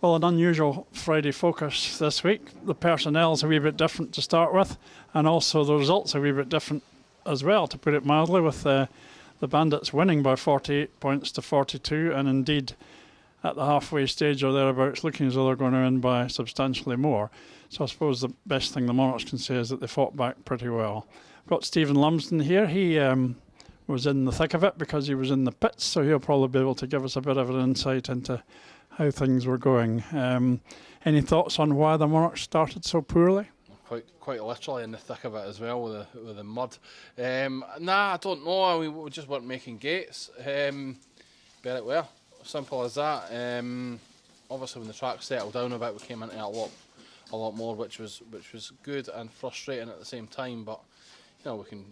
Well, an unusual Friday focus this week. The personnel's a wee bit different to start with, and also the results are a wee bit different as well, to put it mildly, with the Bandits winning by 48 points to 42, and indeed at the halfway stage or thereabouts looking as though they're going to win by substantially more. So I suppose the best thing the Monarchs can say is that they fought back pretty well. I've got Stephen Lumsden here. He was in the thick of it because he was in the pits, so he'll probably be able to give us a bit of an insight into how things were going. Any thoughts on why the Monarchs started so poorly? Quite literally in the thick of it as well with the mud. Nah, I don't know. We just weren't making gates. Berwick were. Simple as that. Obviously, when the track settled down a bit, we came into it a lot more, which was good and frustrating at the same time. But you know, we can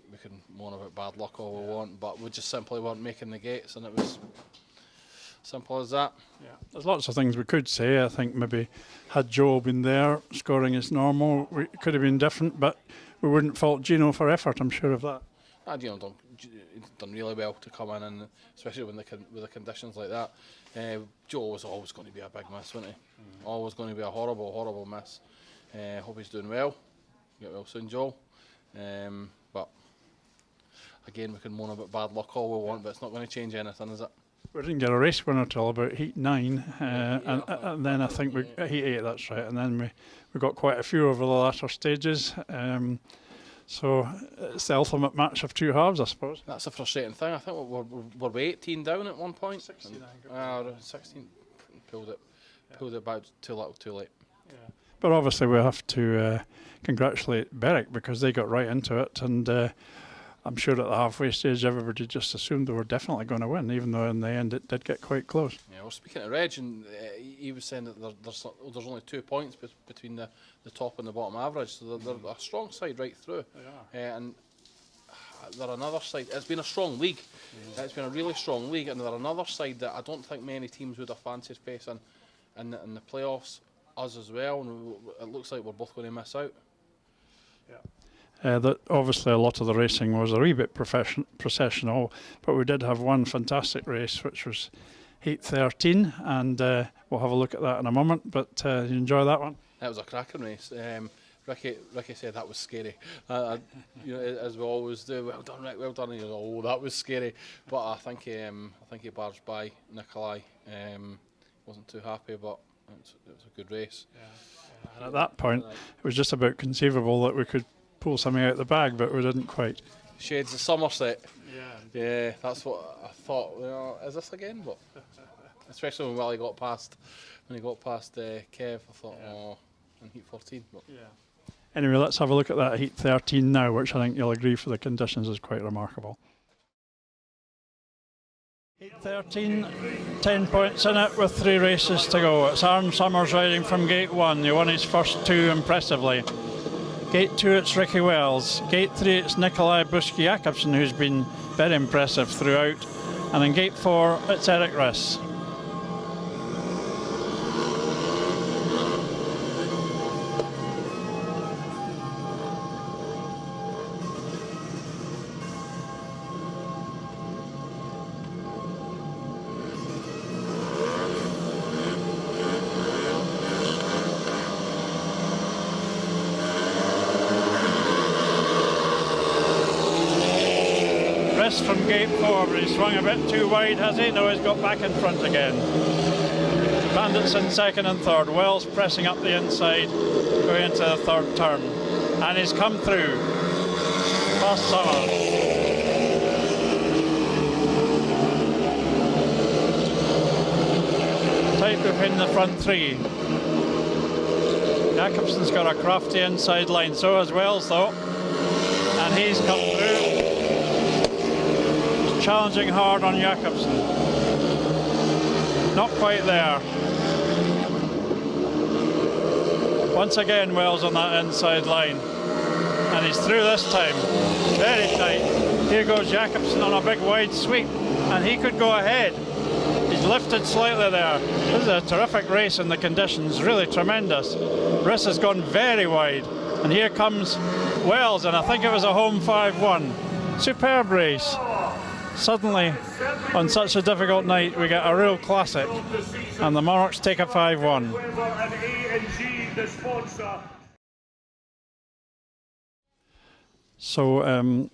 moan about bad luck all we want, but we just simply weren't making the gates, and it was simple as that. Yeah, there's lots of things we could say. I think maybe had Joe been there scoring as normal, it could have been different, but we wouldn't fault Gino for effort, I'm sure of that. Gino done really well to come in, and especially with the conditions like that. Joe was always going to be a big miss, wasn't he? Always going to be a horrible miss. Hope he's doing well. Get well soon, Joe. But again, we can moan about bad luck all we want, but it's not going to change anything, is it? We didn't get a race winner till about heat 9, and then I think heat 8. That's right, and then we got quite a few over the latter stages. So it's the ultimate match of two halves, I suppose. That's a frustrating thing. I think were we 18 down at one point? 16. 16 pulled it back too little, too late. Yeah. But obviously we have to congratulate Berwick because they got right into it, and I'm sure at the halfway stage everybody just assumed they were definitely going to win, even though in the end it did get quite close. Yeah, well, speaking of Reg, and he was saying that there's only 2 points between the top and the bottom average, so they're a strong side right through. And they're another side. It's been a strong league. It's been a really strong league, and they're another side that I don't think many teams would have fancied facing in the playoffs. Us as well, and it looks like we're both going to miss out. That obviously a lot of the racing was a wee bit processional, but we did have one fantastic race, which was heat 13, and we'll have a look at that in a moment. But you enjoy that one? That was a cracking race. Ricky said that was scary. You know, as we always do. Well done, Rick. Well done. And you know, oh, that was scary. But I think he barged by Nikolai. Wasn't too happy, but it was a good race. Yeah. And at that point, it was just about conceivable that we could pull something out of the bag, but we didn't quite. Shades of Somerset. Yeah, that's what I thought. You know, is this again? But especially when he got past Kev, I thought, oh, in heat 14. But. Yeah. Anyway, let's have a look at that heat 13 now, which I think you'll agree for the conditions is quite remarkable. Heat 13, 10 points in it with 3 races to go. It's Aaron Summers riding from gate 1. He won his first 2 impressively. Gate 2, it's Ricky Wells. Gate 3, it's Nikolai Buski-Jakobsen, who's been very impressive throughout. And in Gate 4, it's Eric Riss. From gate 4, but he swung a bit too wide, has he? No, he's got back in front again. Bandits in second and third. Wells pressing up the inside, going into the third turn. And he's come through. Past Summers. Tight between the front 3. Jakobsen's got a crafty inside line, so has Wells though. And he's come through. Challenging hard on Jakobsen. Not quite there. Once again, Wells on that inside line. And he's through this time. Very tight. Here goes Jakobsen on a big wide sweep. And he could go ahead. He's lifted slightly there. This is a terrific race in the conditions. Really tremendous. Riss has gone very wide. And here comes Wells. And I think it was a home 5-1. Superb race. suddenly, on such a difficult night, we get a real classic, and the Monarchs take a 5-1. So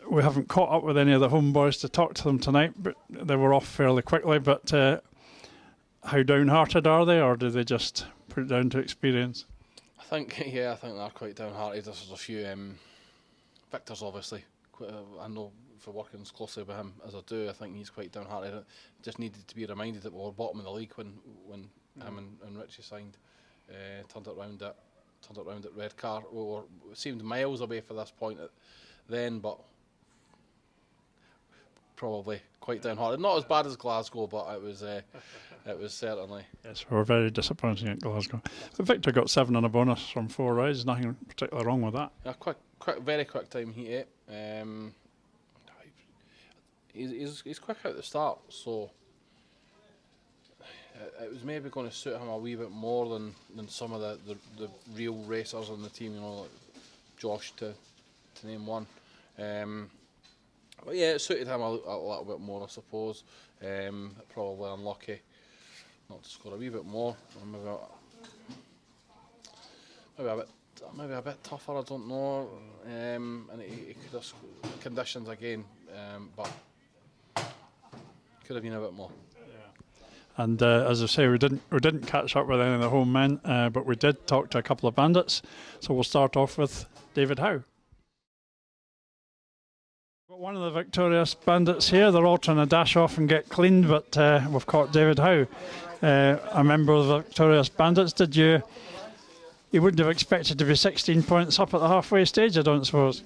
we haven't caught up with any of the home boys to talk to them tonight, but they were off fairly quickly. But how downhearted are they, or do they just put it down to experience? I think they're quite downhearted. There's a few Victor's obviously. I know for working as closely with him as I do, I think he's quite downhearted. Just needed to be reminded that we were bottom of the league when him and Richie signed. Turned it round at Redcar. We seemed miles away for this point then, but probably quite downhearted. Not as bad as Glasgow, but it was certainly. Yes, we were very disappointing at Glasgow. But Victor got 7 on a bonus from 4 rides. Nothing particularly wrong with that. A quick, very quick time heat 8. He's quick out the start, so it was maybe going to suit him a wee bit more than some of the real racers on the team, you know, like Josh to name one. But yeah, it suited him a little bit more, I suppose. Probably unlucky not to score a wee bit more. Maybe a bit tougher, I don't know. And he could have conditions again, but could have been a bit more. And as I say, we didn't catch up with any of the home men, but we did talk to a couple of bandits. So we'll start off with David Howe. Got one of the victorious bandits here. They're all trying to dash off and get cleaned, but we've caught David Howe, a member of the victorious bandits. You wouldn't have expected to be 16 points up at the halfway stage, I don't suppose.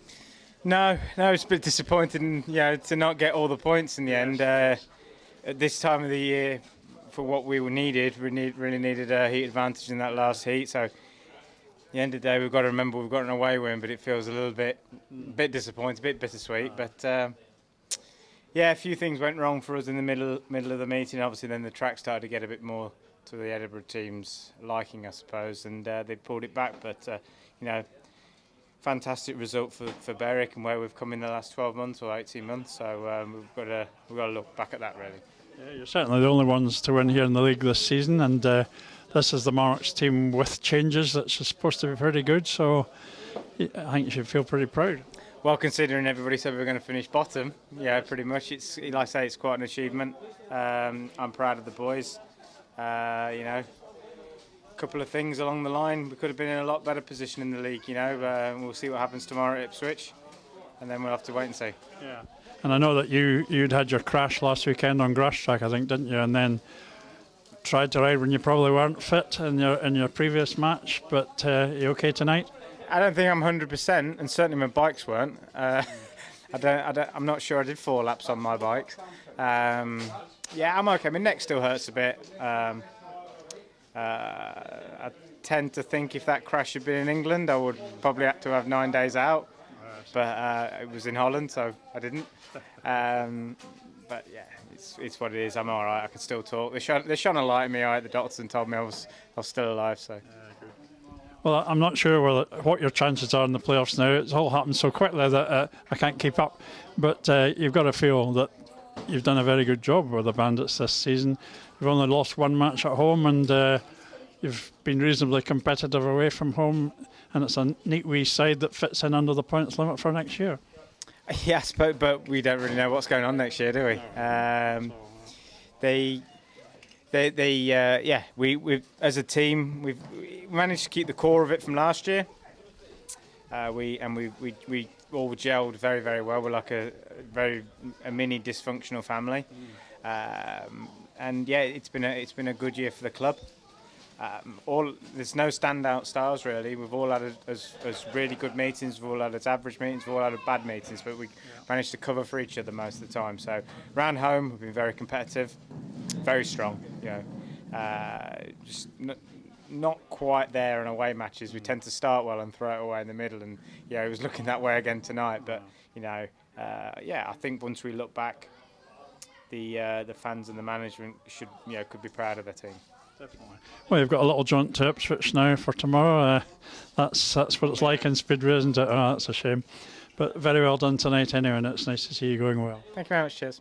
No, it's a bit disappointing, to not get all the points in the end. At this time of the year, for what we needed, really needed a heat advantage in that last heat. So, at the end of the day, we've got to remember we've got an away win, but it feels a little bit disappointing, a bit bittersweet. But a few things went wrong for us in the middle of the meeting. Obviously, then the track started to get a bit more to the Edinburgh team's liking, I suppose, and they pulled it back. But fantastic result for Berwick and where we've come in the last 12 months or 18 months. So we've got to look back at that, really. Yeah, you're certainly the only ones to win here in the league this season, and this is the Monarchs team with changes that's supposed to be pretty good. So I think you should feel pretty proud. Well, considering everybody said we were going to finish bottom, pretty much. It's, like I say, it's quite an achievement. I'm proud of the boys. A couple of things along the line. We could have been in a lot better position in the league, we'll see what happens tomorrow at Ipswich, and then we'll have to wait and see. Yeah. And I know that you'd had your crash last weekend on grass track, I think, didn't you? And then tried to ride when you probably weren't fit in your previous match. But you okay tonight? I don't think I'm 100%, and certainly my bikes weren't. I'm not sure I did 4 laps on my bike. I'm okay. My neck still hurts a bit. I tend to think if that crash had been in England, I would probably have to have 9 days out. But it was in Holland, so I didn't. But yeah, it's what it is. I'm all right. I can still talk. They shone a light in me eye at the doctors and told me I was still alive. So. Well, I'm not sure what your chances are in the playoffs now. It's all happened so quickly that I can't keep up. But you've got to feel that you've done a very good job with the Bandits this season. You've only lost 1 match at home, and you've been reasonably competitive away from home. And it's a neat wee side that fits in under the points limit for next year. Yes, but we don't really know what's going on next year, do we? We as a team we've managed to keep the core of it from last year. We all gelled very, very well. We're like a mini dysfunctional family, and it's been a good year for the club. There's no standout stars really. We've all had as really good meetings. We've all had as average meetings. We've all had bad meetings, but we managed to cover for each other most of the time. So round home, we've been very competitive, very strong. Just not quite there in away matches. We tend to start well and throw it away in the middle, and it was looking that way again tonight. But I think once we look back, the fans and the management could be proud of their team. Definitely. Well, you've got a little jaunt to Ipswich now for tomorrow. That's what it's like in Speedway, isn't it? Oh, that's a shame. But very well done tonight anyway, and it's nice to see you going well. Thank you very much. Cheers.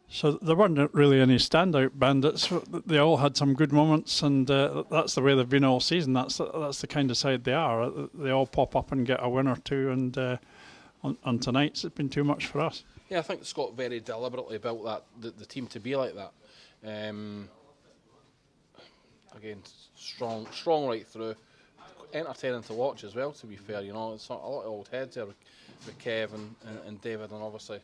So there weren't really any standout bandits. They all had some good moments, and that's the way they've been all season. That's the kind of side they are. They all pop up and get a win or two, and on tonight's it's been too much for us. Yeah, I think Scott very deliberately built the team to be like that. Again, strong right through. Entertaining to watch as well, to be fair. You know, it's a lot of old heads there with Kevin and David, and obviously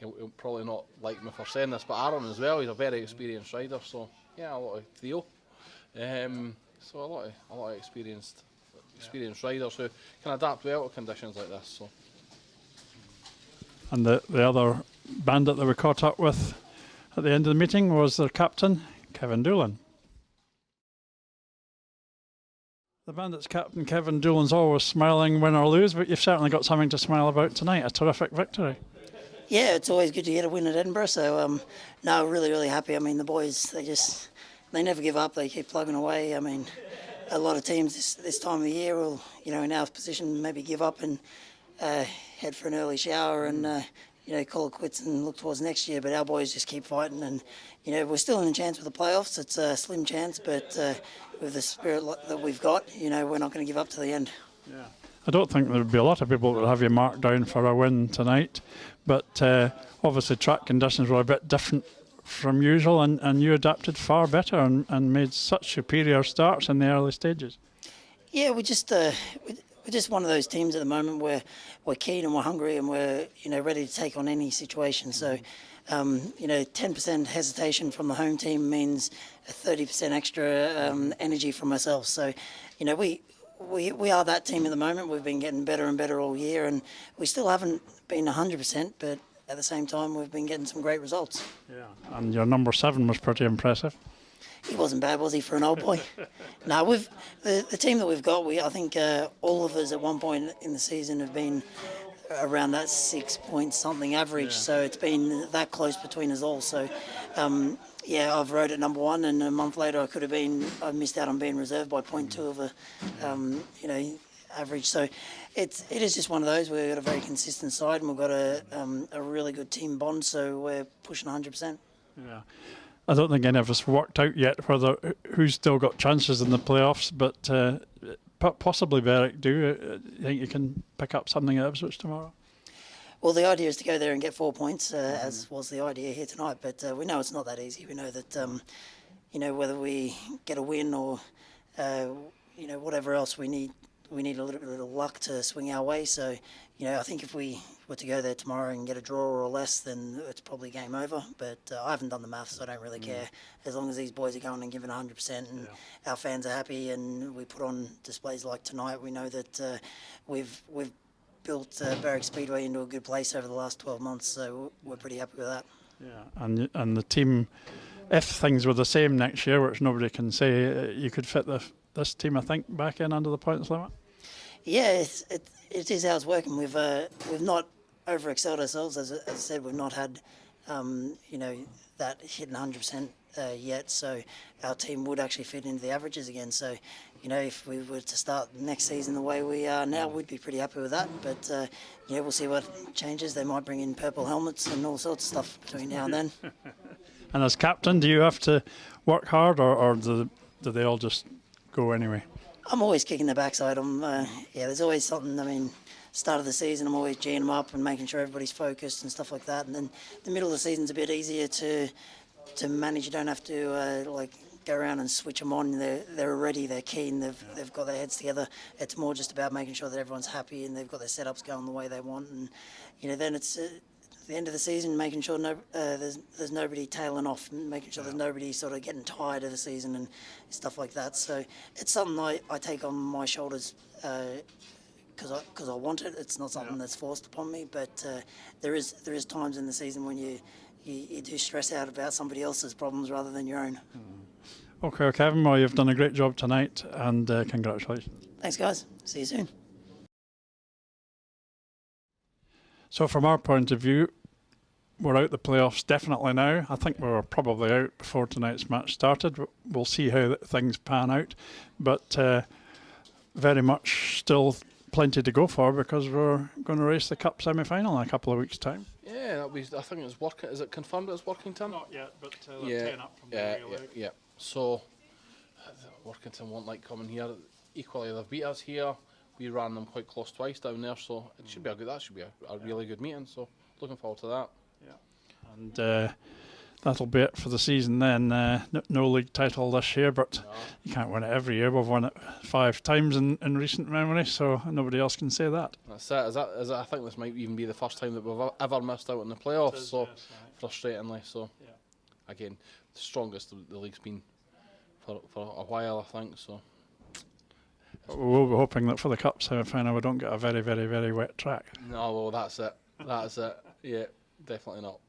he'll probably not like me for saying this, but Aaron as well. He's a very experienced rider, so yeah, a lot of Theo. So a lot of experienced riders who can adapt well to conditions like this. So. And the other bandit that we caught up with at the end of the meeting was their captain, Kevin Doolin. The Bandits captain, Kevin Doolan's always smiling, win or lose, but you've certainly got something to smile about tonight, a terrific victory. Yeah, it's always good to get a win at Edinburgh, so no, really happy. I mean, the boys, they never give up, they keep plugging away. I mean, a lot of teams this time of the year will, in our position, maybe give up and head for an early shower and, call it quits and look towards next year, but our boys just keep fighting and, we're still in a chance with the playoffs. It's a slim chance, but with the spirit that we've got, we're not going to give up to the end. Yeah. I don't think there would be a lot of people that would have you marked down for a win tonight, but obviously track conditions were a bit different from usual, and you adapted far better and made such superior starts in the early stages. Yeah, we're just one of those teams at the moment where we're keen and we're hungry and we're ready to take on any situation. So 10% hesitation from the home team means a 30% extra energy from ourselves. So we are that team at the moment. We've been getting better and better all year, and we still haven't been 100%, but at the same time we've been getting some great results. Yeah, and your number 7 was pretty impressive. He wasn't bad, was he, for an old boy? No, the team that we've got, I think all of us at one point in the season have been around that 6 point something average, so it's been that close between us all. So I've rode at number 1, and a month later I missed out on being reserved by 0.2 of a average. So it is just one of those. We've got a very consistent side, and we've got a really good team bond, so we're pushing 100%. Yeah. I don't think any of us worked out yet who's still got chances in the playoffs, but possibly Berwick do. You think you can pick up something at Ipswich tomorrow? Well, the idea is to go there and get 4 points, as was the idea here tonight. But we know it's not that easy. We know that whether we get a win or whatever else, we need a little bit of luck to swing our way. So I think if we were to go there tomorrow and get a draw or less, then it's probably game over. But I haven't done the maths, so I don't really care. As long as these boys are going and giving 100% and our fans are happy and we put on displays like tonight, we know that we've built Berwick Speedway into a good place over the last 12 months, so we're pretty happy with that. Yeah, and the team, if things were the same next year, which nobody can say, you could fit this team, I think, back in under the points limit. Yeah, it is how it's working. We've not over-excelled ourselves. As I said, we've not had that hitting 100% yet. So our team would actually fit into the averages again. So if we were to start next season the way we are now, we'd be pretty happy with that. But we'll see what changes. They might bring in purple helmets and all sorts of stuff between now and then. And as captain, do you have to work hard, or do they all just go anyway? I'm always kicking the backside. There's always something. I mean, start of the season, I'm always geeing them up and making sure everybody's focused and stuff like that. And then the middle of the season's a bit easier to manage. You don't have to go around and switch them on. They're ready. They're keen. They've got their heads together. It's more just about making sure that everyone's happy and they've got their setups going the way they want. And then it's at the end of the season, making sure there's nobody tailing off, and making sure there's nobody sort of getting tired of the season and stuff like that. So it's something I take on my shoulders because I want it. It's not something that's forced upon me. But there is times in the season when you do stress out about somebody else's problems rather than your own. Okay, Kevin, well, you've done a great job tonight, and congratulations. Thanks, guys. See you soon. So from our point of view, we're out the playoffs definitely now. I think we were probably out before tonight's match started. We'll see how things pan out. But very much still plenty to go for because we're going to race the Cup semi-final in a couple of weeks' time. Yeah, I think it's working. Is it confirmed it's Workington? Not yet, but Yeah, yeah. So Workington won't like coming here. Equally, they've beat us here. We ran them quite close twice down there, so it should be that should be a really good meeting. So looking forward to that. Yeah, and that'll be it for the season then. No league title this year, but you can't win it every year. We've won it 5 times in recent memory, so nobody else can say that. That's it. Is it? I think this might even be the first time that we've ever missed out in the playoffs. So frustratingly, so again, the strongest the league's been for a while, I think. So we'll be hoping that for the Cup semi-final we don't get a very, very, very wet track. No, well, that's it. That's it. Yeah, definitely not.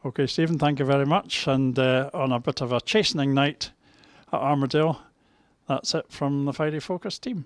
Okay, Stephen, thank you very much. And on a bit of a chastening night at Armadale, that's it from the Friday Focus team.